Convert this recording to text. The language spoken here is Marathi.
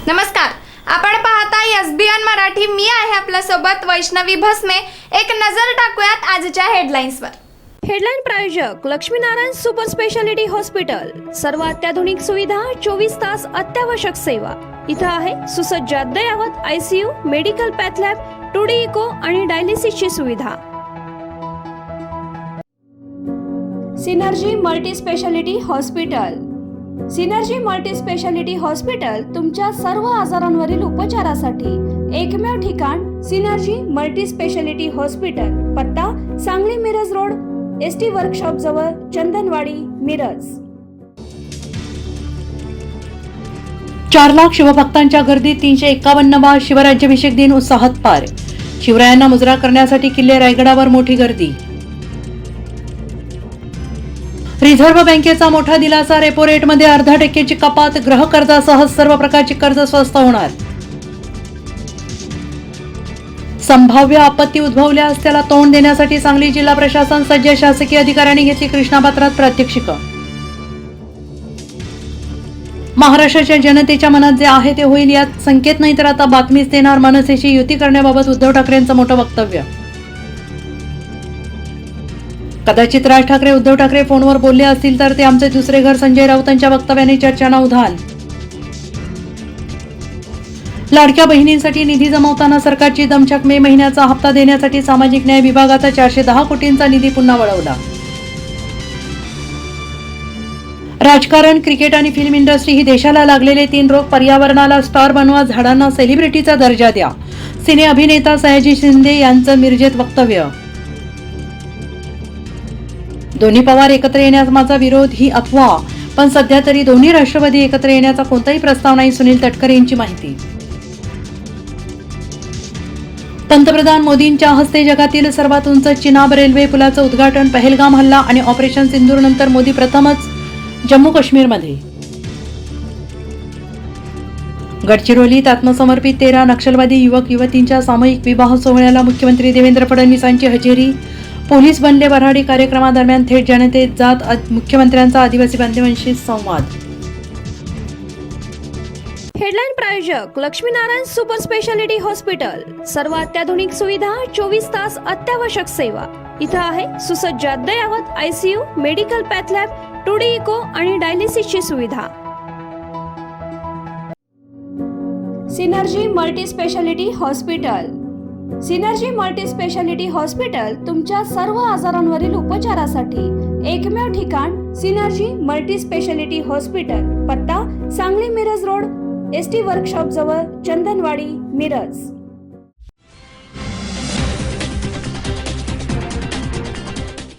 नमस्कार, आपण पाहता एसबीएन मराठी. मी आहे आपल्या सोबत वैष्णवी भस्मे. एक नजर टाकूयात आजच्या हेडलाईन्सवर. हेडलाईन प्रायोजक लक्ष्मीनारायण सुपर स्पेशालिटी हॉस्पिटल. सर्व अत्याधुनिक सुविधा, 24 तास अत्यावश्यक सेवा. इथं आहे सुसज्ज अद्ययावत ICU, medical path lab, 2D echo आणि डायलिसिसची सुविधा. Synergy multi speciality hospital. Synergy multi speciality hospital तुमच्या सर्व आजारांवरील उपचारासाठी एकमेव ठिकाण. Synergy multi speciality hospital. पत्ता Sangli Miraj road, ST workshop जवळ, चंदनवाडी, मिरज. 4 लाख शिवभक्तांच्या गर्दीत 351वा शिवराज्याभिषेक दिन उत्साहात पार. शिवरायांना मुजरा करण्यासाठी किल्ले रायगडावर मोठी गर्दी. रिझर्व्ह बँकेचा मोठा दिलासा. रेपो रेटमध्ये 0.5% कपात. गृह कर्जासह सर्व प्रकारची कर्ज स्वस्त होणार. संभाव्य आपत्ती उद्भवल्यास त्याला तोंड देण्यासाठी सांगली जिल्हा प्रशासन सज्ज. शासकीय अधिकाऱ्यांनी घेतली कृष्णापात्रात प्रात्यक्षिकं. महाराष्ट्राच्या जनतेच्या मनात जे आहे ते होईल यात संकेत नाही तर आता बातमीच देणार. मनसेशी युती करण्याबाबत उद्धव ठाकरेंचं मोठं वक्तव्य. कदाचित राज ठाकरे उद्धव ठाकरे फोनवर बोलले असतील तर ते आमचे दुसरे घर. संजय राऊतांच्या वक्तव्याने चर्चांना उधाण. लाडक्या बहिणींसाठी निधी जमवताना सरकारची दमछाक. मे महिन्याचा हप्ता देण्यासाठी सामाजिक न्याय विभागाचा 410 कोटींचा निधी पुन्हा वळवला. राजकारण, क्रिकेट आणि फिल्म इंडस्ट्री ही देशाला लागलेले 3 रोग. पर्यावरणाला स्टार बनवा, झाडांना सेलिब्रिटीचा दर्जा द्या. सिने अभिनेता सयाजी शिंदे यांचं मिरजेत वक्तव्य. दोन्ही पवार एकत्र येण्यास माझा विरोध ही अफवा, पण सध्या तरी दोन्ही राष्ट्रवादी एकत्र येण्याचा कोणताही प्रस्ताव नाही. सुनील तटकरे यांची माहिती. पंतप्रधान मोदींच्या हस्ते जगातील सर्वात उंच चिनाब रेल्वे पुलाचं उद्घाटन. पहलगाम हल्ला आणि ऑपरेशन सिंदूर नंतर मोदी प्रथमच जम्मू काश्मीरमध्ये. गडचिरोलीत आत्मसमर्पित 13 नक्षलवादी युवक युवतींच्या सामूहिक विवाह सोहळ्याला मुख्यमंत्री देवेंद्र फडणवीसांची हजेरी. पोलीस बनले वऱ्हाडी. कार्यक्रमादरम्यान थेट जनतेत जात मुख्यमंत्र्यांचा आदिवासी बांधवांशी संवाद. हेडलाईन प्रायोजक लक्ष्मीनारायण सुपर स्पेशालिटी हॉस्पिटल. सर्व अत्याधुनिक सुविधा, 24 तास अत्यावश्यक सेवा. इथं आहे सुसज्ज अद्ययावत ICU, medical path lab, 2D echo आणि डायलिसिसची सुविधा. Synergy multi speciality hospital. Synergy multi speciality hospital तुमच्या सर्व आजारांवरील उपचारासाठी एकमेव ठिकाण. Synergy multi speciality hospital. पत्ता Sangli Miraj road, ST workshop जवळ, चंदनवाडी, मिरज.